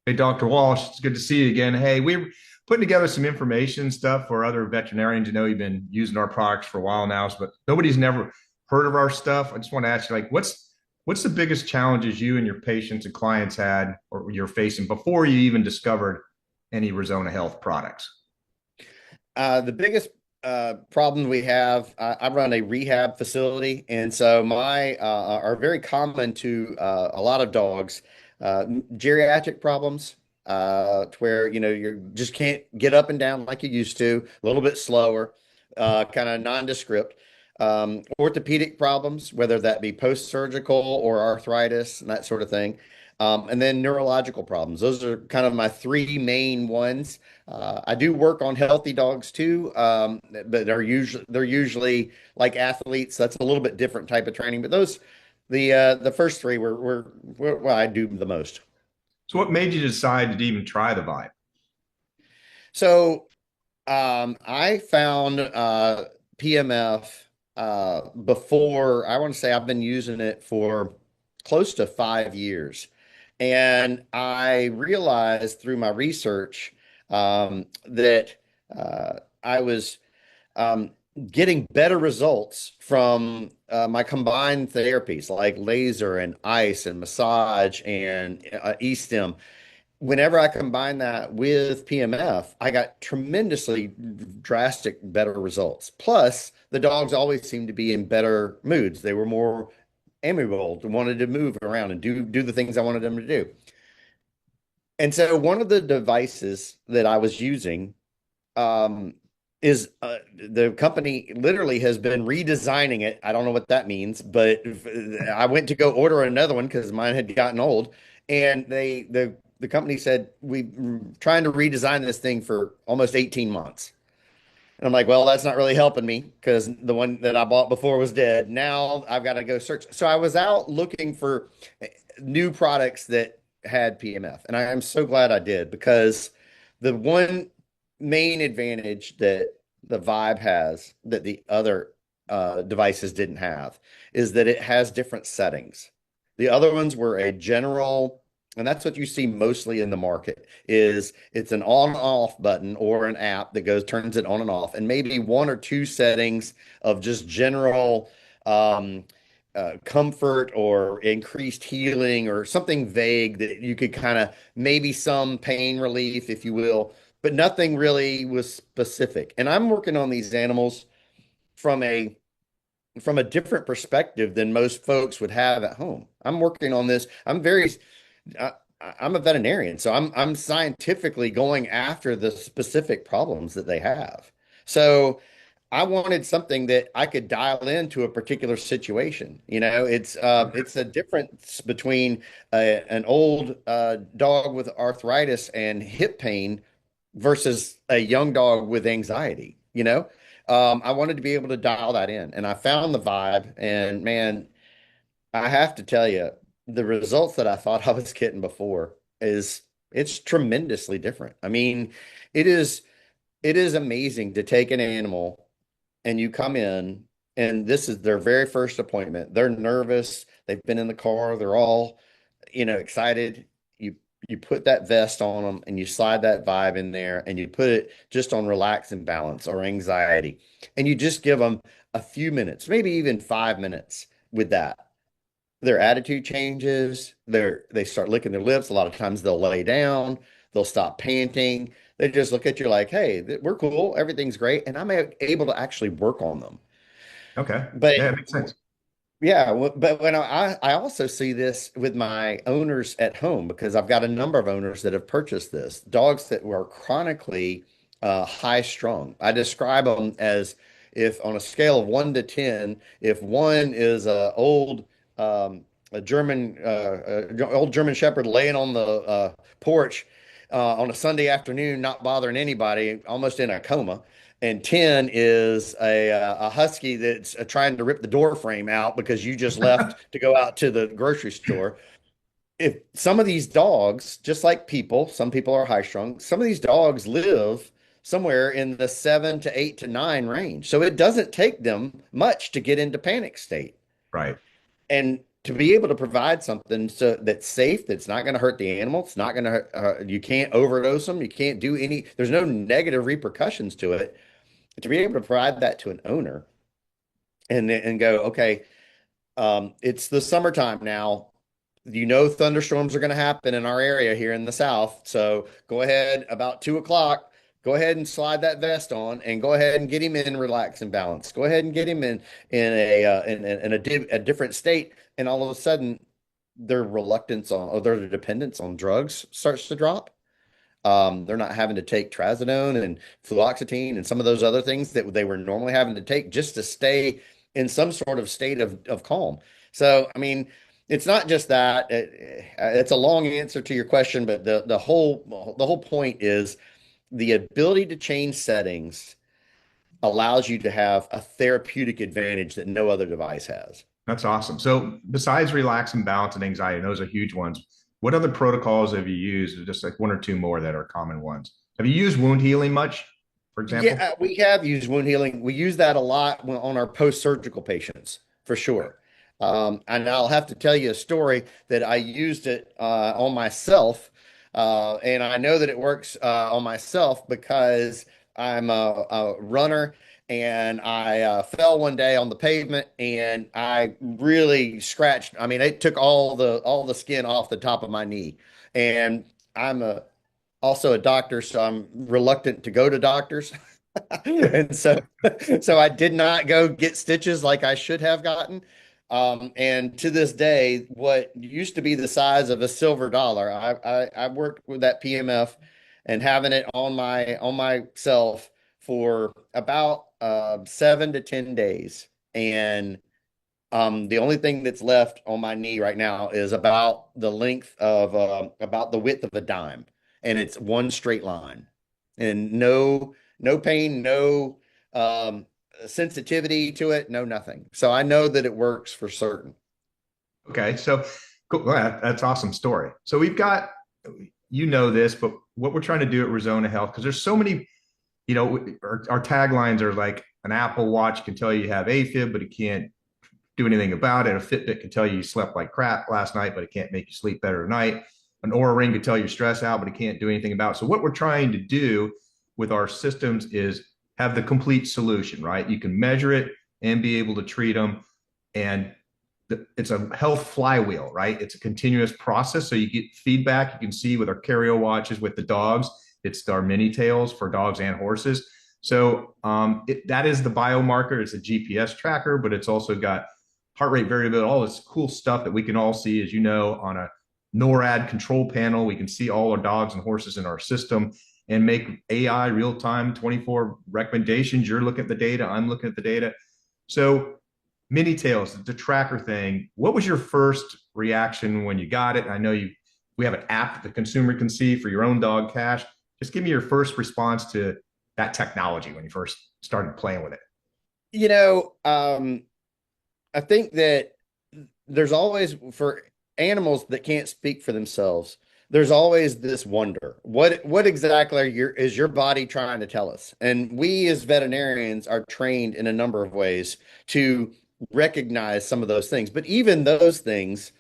Hey, Dr. Walsh, it's good to see you again. Hey, we're putting together some information stuff for other veterinarians. You know, you've been using our products for a while now, but nobody's never heard of our stuff. I just want to ask you, like, what's the biggest challenges you and your patients and clients had or you're facing before you even discovered any Resona Health products? The biggest problem we have, I run a rehab facility, and so my are very common to a lot of dogs, geriatric problems, to where you just can't get up and down like you used to, a little bit slower, kind of nondescript. Orthopedic problems, whether that be post-surgical or arthritis and that sort of thing. And then neurological problems. Those are kind of my three main ones. I do work on healthy dogs too, but they're usually like athletes. That's a little bit different type of training. But the first three were what I do the most. So, what made you decide to even try the Vibe? So I found PMF before. I want to say I've been using it for close to 5 years. And I realized through my research that I was um, getting better results from my combined therapies like laser and ice and massage and e-stim. Whenever I combine that with PMF, I got tremendously drastic better results. Plus, the dogs always seemed to be in better moods. They were more amiable, wanted to move around and do the things I wanted them to do. And so one of the devices that I was using um, is the company literally has been redesigning it. I don't know what that means, but I went to go order another one because mine had gotten old, and the company said we are trying to redesign this thing for almost 18 months. And I'm like, well, that's not really helping me because the one that I bought before was dead. Now I've got to go search. So I was out looking for new products that had PMF, and I am so glad I did because the one main advantage that the Vibe has that the other devices didn't have is that it has different settings. The other ones were a general, and that's what you see mostly in the market, is it's an on-off button or an app that goes turns it on and off, and maybe one or two settings of just general comfort or increased healing or something vague that you could kind of maybe some pain relief, if you will, but nothing really was specific. And I'm working on these animals from a different perspective than most folks would have at home. I'm working on this. I, I'm a veterinarian, so I'm scientifically going after the specific problems that they have. So I wanted something that I could dial into a particular situation. It's a difference between an old dog with arthritis and hip pain versus a young dog with anxiety. I wanted to be able to dial that in, and I found the Vibe, and man, I have to tell you, the results that I thought I was getting before is it's tremendously different. I mean, it is it is amazing to take an animal and you come in and this is their very first appointment. They're nervous. They've been in the car. They're all, excited. You put that vest on them and you slide that Vibe in there and you put it just on relax and balance or anxiety. And you just give them a few minutes, maybe even 5 minutes with that. Their attitude changes. They start licking their lips. A lot of times they'll lay down. They'll stop panting. They just look at you like, "Hey, we're cool. Everything's great," and I'm able to actually work on them. Okay. But Yeah, it makes sense. yeah, but when I also see this with my owners at home because I've got a number of owners that have purchased this dogs that were chronically high strung. I describe them as if on a scale of 1 to 10, if one is a German old German Shepherd laying on the porch on a Sunday afternoon, not bothering anybody, almost in a coma. And 10 is a husky that's trying to rip the door frame out because you just left to go out to the grocery store. If some of these dogs, just like people, some people are high strung, some of these dogs live somewhere in the 7 to 8 to 9 range. So it doesn't take them much to get into panic state. Right. And to be able to provide something so that's safe, that's not going to hurt the animal, it's not going to hurt, you can't overdose them, you can't do any, there's no negative repercussions to it. To be able to provide that to an owner and go, okay, it's the summertime now. You know, thunderstorms are going to happen in our area here in the South. So go ahead about 2 o'clock. Go ahead and slide that vest on, and go ahead and get him in relax and balance. Go ahead and get him in a different state, and all of a sudden, their reluctance on or their dependence on drugs starts to drop. They're not having to take trazodone and fluoxetine and some of those other things that they were normally having to take just to stay in some sort of state of calm. So, I mean, it's not just that. It's a long answer to your question, but the whole point is the ability to change settings allows you to have a therapeutic advantage that no other device has. That's awesome. So besides relax and balance and anxiety, and those are huge ones. What other protocols have you used? Just like one or two more that are common ones. Have you used wound healing much, for example? Yeah, we have used wound healing. We use that a lot on our post-surgical patients, for sure. And I'll have to tell you a story that I used it on myself. And I know that it works on myself because I'm a runner and I fell one day on the pavement and I really scratched. I mean, it took all the skin off the top of my knee. And I'm also a doctor, so I'm reluctant to go to doctors. And so I did not go get stitches like I should have gotten. And to this day, what used to be the size of a silver dollar, I worked with that PMF and having it on myself for about 7 to 10 days. And the only thing that's left on my knee right now is about the width of a dime, and it's one straight line, and no pain, no um, sensitivity to it, no nothing. So I know that it works for certain. Okay, so cool. Well, that's awesome story. So we've got, you know this, but what we're trying to do at Resona Health, because there's so many, our taglines are like an Apple Watch can tell you have AFib, but it can't do anything about it. A Fitbit can tell you slept like crap last night, but it can't make you sleep better tonight. An Aura Ring can tell you stress out, but it can't do anything about it. So what we're trying to do with our systems is have the complete solution, right? You can measure it and be able to treat them. And it's a health flywheel, right? It's a continuous process. So you get feedback. You can see with our Carrio watches with the dogs, it's our mini tails for dogs and horses. So that is the biomarker. It's a GPS tracker, but it's also got heart rate variability, all this cool stuff that we can all see, as you know, on a NORAD control panel. We can see all our dogs and horses in our system and make AI real time 24 recommendations. You're looking at the data, I'm looking at the data. So mini tails, the tracker thing. What was your first reaction when you got it? I know we have an app that the consumer can see for your own dog cash. Just give me your first response to that technology when you first started playing with it. You know, I think that there's always for animals that can't speak for themselves, there's always this wonder. What exactly is your body trying to tell us? And we as veterinarians are trained in a number of ways to recognize some of those things. But even those things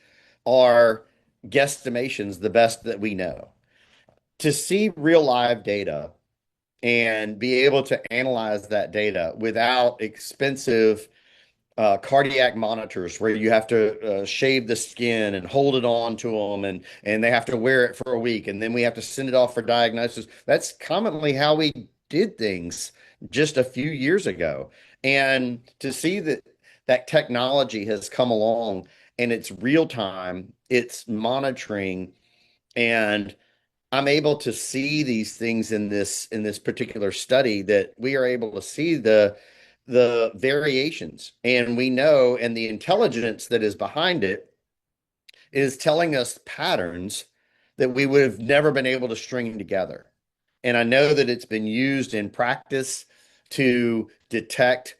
are guesstimations, the best that we know. To see real live data and be able to analyze that data without expensive cardiac monitors where you have to shave the skin and hold it on to them and they have to wear it for a week and then we have to send it off for diagnosis. That's commonly how we did things just a few years ago. And to see that technology has come along and it's real time, it's monitoring, and I'm able to see these things in this particular study that we are able to see the variations, and we know, and the intelligence that is behind it is telling us patterns that we would have never been able to string together. And I know that it's been used in practice to detect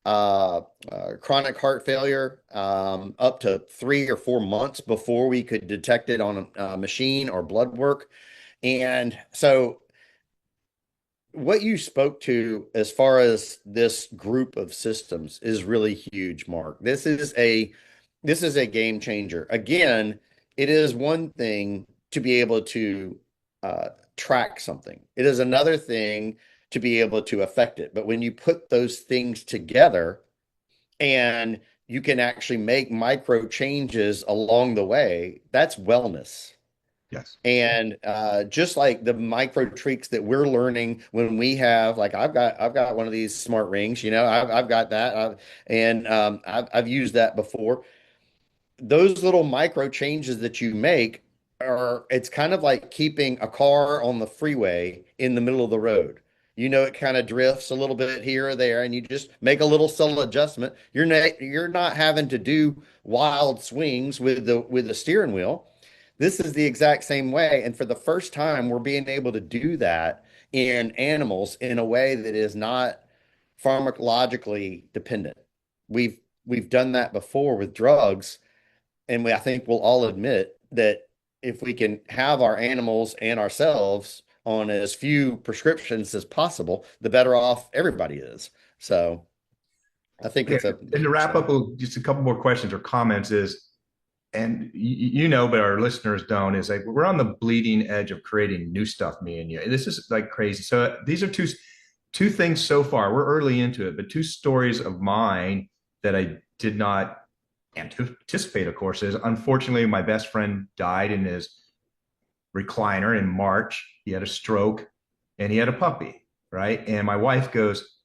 chronic heart failure up to 3 or 4 months before we could detect it on a machine or blood work. And so what you spoke to as far as this group of systems is really huge, Mark. This is this is a game changer. Again, it is one thing to be able to track something. It is another thing to be able to affect it. But when you put those things together and you can actually make micro changes along the way, that's wellness. Yes. And just like the micro tweaks that we're learning when we have, like I've got one of these smart rings, I've got that, and I've used that before. Those little micro changes that you make it's kind of like keeping a car on the freeway in the middle of the road. It kind of drifts a little bit here or there, and you just make a little subtle adjustment. You're not having to do wild swings with the steering wheel. This is the exact same way. And for the first time, we're being able to do that in animals in a way that is not pharmacologically dependent. We've done that before with drugs, and I think we'll all admit that if we can have our animals and ourselves on as few prescriptions as possible, the better off everybody is. So I think Okay. it's a And to huge wrap thing. up, just a couple more questions or comments is, and but our listeners don't, is like we're on the bleeding edge of creating new stuff, me and you. This is like crazy. So these are two things so far. We're early into it, but two stories of mine that I did not anticipate, of course, is unfortunately my best friend died in his recliner in March. He had a stroke and he had a puppy, right? And my wife goes,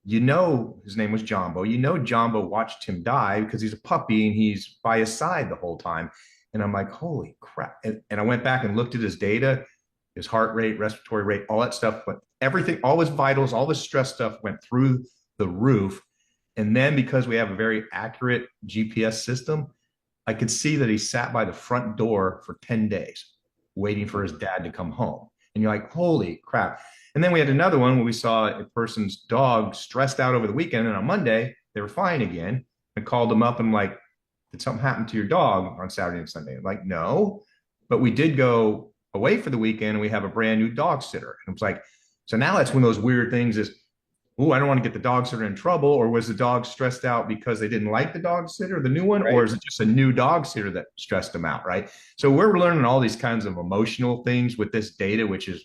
his name was Jumbo. Jumbo watched him die because he's a puppy and he's by his side the whole time. And I'm like, holy crap. And I went back and looked at his data, his heart rate, respiratory rate, all that stuff, but everything, all his vitals, all his stress stuff went through the roof. And then because we have a very accurate GPS system, I could see that he sat by the front door for 10 days waiting for his dad to come home. And you're like, holy crap. And then we had another one where we saw a person's dog stressed out over the weekend. And on Monday, they were fine again. And called them up and like, did something happen to your dog on Saturday and Sunday? I'm like, no. But we did go away for the weekend and we have a brand new dog sitter. And it's like, so now that's one of those weird things is, oh, I don't want to get the dog sitter in trouble. Or was the dog stressed out because they didn't like the dog sitter, the new one? Or Right. is it just a new dog sitter that stressed them out? Right. So we're learning all these kinds of emotional things with this data, which is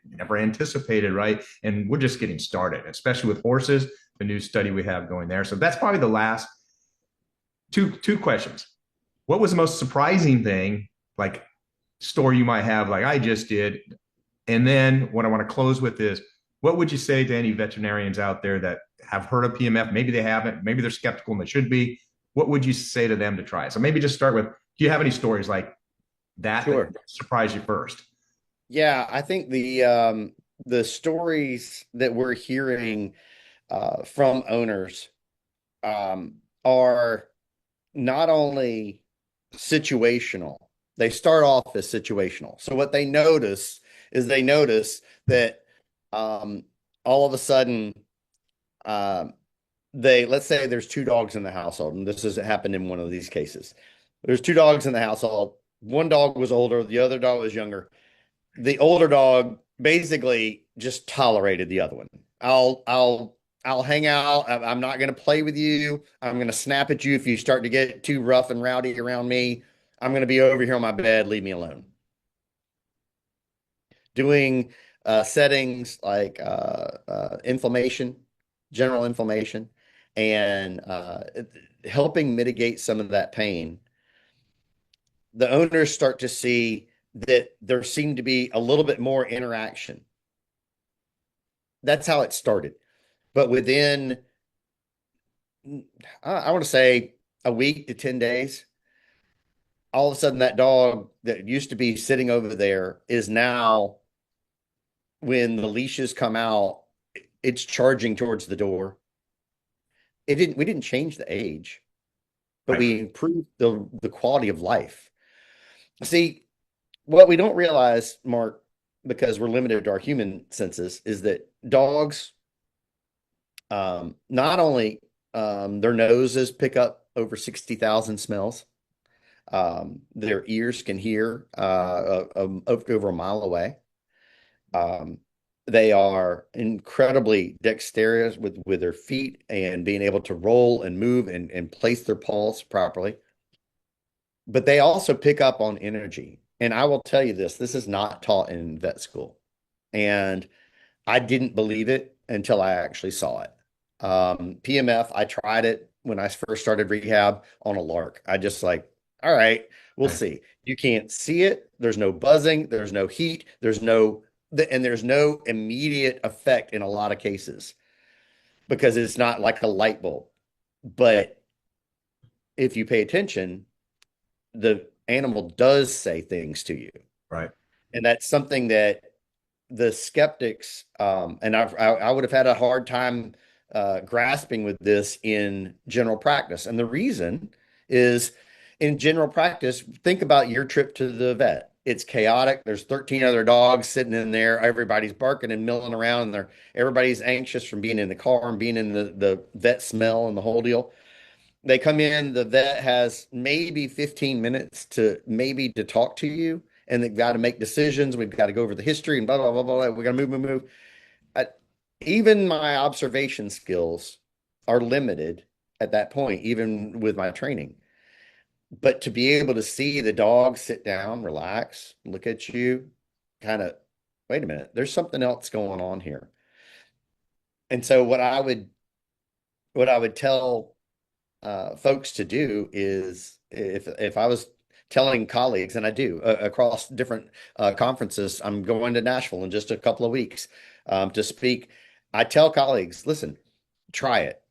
never anticipated. Right. And we're just getting started, especially with horses, the new study we have going there. So that's probably the last two questions. What was the most surprising thing, like story you might have, like I just did? And then what I want to close with is what would you say to any veterinarians out there that have heard of PMF? Maybe they haven't, maybe they're skeptical and they should be. What would you say to them to try? So maybe just start with, do you have any stories like that Sure. surprised you first? Yeah, I think the stories that we're hearing from owners are not only situational, they start off as situational. So what they notice is they notice that um, all of a sudden, um, let's say there's two dogs in the household, and this has happened in one of these cases. There's two dogs in the household. One dog was older, the other dog was younger. The older dog basically just tolerated the other one. I'll hang out. I'm not going to play with you. I'm going to snap at you if you start to get too rough and rowdy around me. I'm going to be over here on my bed. Leave me alone. Doing settings like inflammation, general inflammation, and helping mitigate some of that pain. The owners start to see that there seemed to be a little bit more interaction. That's how it started. But within, I want to say a week to 10 days, all of a sudden that dog that used to be sitting over there is now, when the leashes come out, it's charging towards the door. We didn't change the age, but Right. we improved the quality of life. See, what we don't realize, Mark, because we're limited to our human senses, is that dogs, not only their noses pick up over 60,000 smells, their ears can hear over a mile away. Um, they are incredibly dexterous with their feet and being able to roll and move and place their paws properly. but they also pick up on energy. And I will tell you this, this is not taught in vet school. And I didn't believe it until I actually saw it. PMF, I tried it when I first started rehab on a lark. I just like, all right, we'll Right. see. You can't see it. There's no buzzing. There's no heat. And there's no immediate effect in a lot of cases because it's not like a light bulb. But if you pay attention, the animal does say things to you. Right. And that's something that the skeptics, and I would have had a hard time grasping with this in general practice. And the reason is in general practice, think about your trip to the vet. It's chaotic. There's 13 other dogs sitting in there. Everybody's barking and milling around, and everybody's anxious from being in the car and being in the vet smell and the whole deal. They come in, the vet has maybe 15 minutes to talk to you, and they've got to make decisions. We've got to go over the history and blah, blah, blah, blah. We got to move. I, Even my observation skills are limited at that point, even with my training. But to be able to see the dog sit down, relax, look at you, kind of, wait a minute, there's something else going on here. And so what I would tell folks to do is if I was telling colleagues, and I do across different conferences, I'm going to Nashville in just a couple of weeks to speak. I tell colleagues, listen, try it.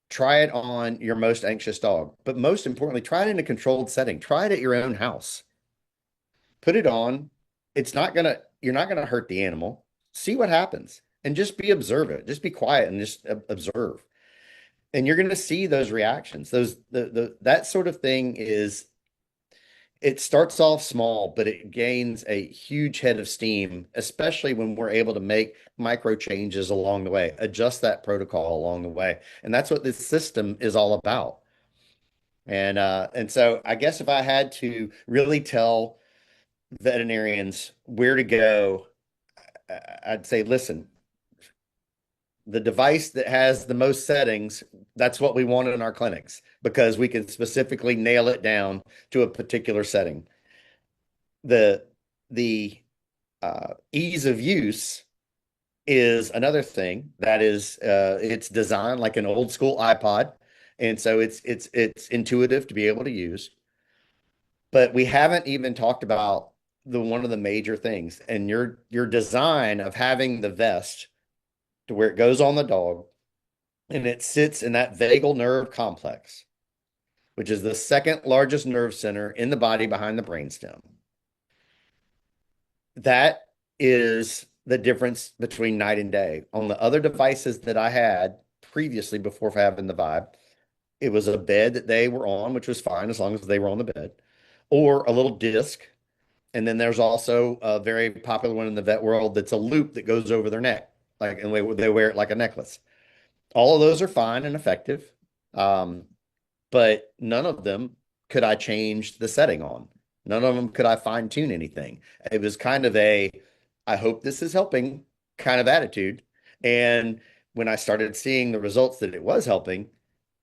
Try it on your most anxious dog, but most importantly, try it in a controlled setting. Try it at your own house. Put it on. You're not gonna hurt the animal. See what happens and just be observant. Just be quiet and just observe, and you're going to see those reactions. Those that sort of thing is, it starts off small, but it gains a huge head of steam, especially when we're able to make micro changes along the way, adjust that protocol along the way. And that's what this system is all about. And so I guess if I had to really tell veterinarians where to go, I'd say, listen, the device that has the most settings, that's what we want in our clinics because we can specifically nail it down to a particular setting. The the ease of use is another thing that is it's designed like an old school iPod, and so it's intuitive to be able to use. But we haven't even talked about the one of the major things and your design of having the vest to where it goes on the dog and it sits in that vagal nerve complex, which is the second largest nerve center in the body behind the brainstem. That is the difference between night and day. On the other devices that I had previously before having the Vibe, it was a bed that they were on, which was fine as long as they were on the bed, or a little disc. And then there's also a very popular one in the vet world that's a loop that goes over their neck, like, and they wear it like a necklace. All of those are fine and effective. Um, but none of them could I change the setting on. None of them could I fine tune anything. It was kind of I hope this is helping kind of attitude. And when I started seeing the results that it was helping,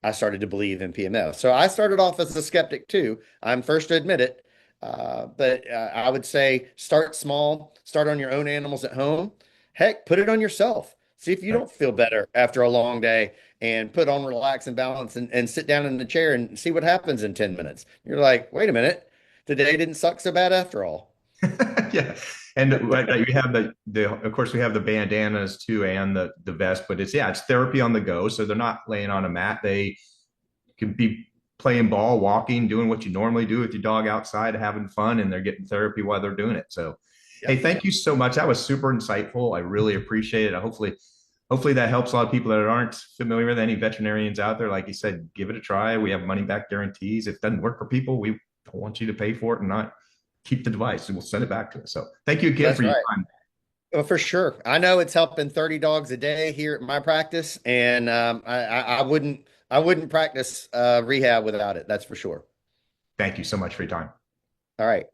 I started to believe in PMF. So I started off as a skeptic too. I'm first to admit it. But I would say start small, start on your own animals at home. Heck, put it on yourself. See if you Right. don't feel better after a long day and put on relax and balance and sit down in the chair and see what happens in 10 minutes. You're like, wait a minute, today didn't suck so bad after all. Yeah. And we have the of course we have the bandanas too and the vest, but it's therapy on the go. So they're not laying on a mat. They can be playing ball, walking, doing what you normally do with your dog outside, having fun, and they're getting therapy while they're doing it. So hey, Yep, thank you so much. That was super insightful. I really appreciate it. Hopefully that helps a lot of people that aren't familiar with any veterinarians out there. Like you said, give it a try. We have money back guarantees. If it doesn't work for people, we don't want you to pay for it and not keep the device, and we'll send it back to us. So thank you again that's for your right. time. Well, for sure. I know it's helping 30 dogs a day here at my practice, and I wouldn't practice rehab without it. That's for sure. Thank you so much for your time. All right.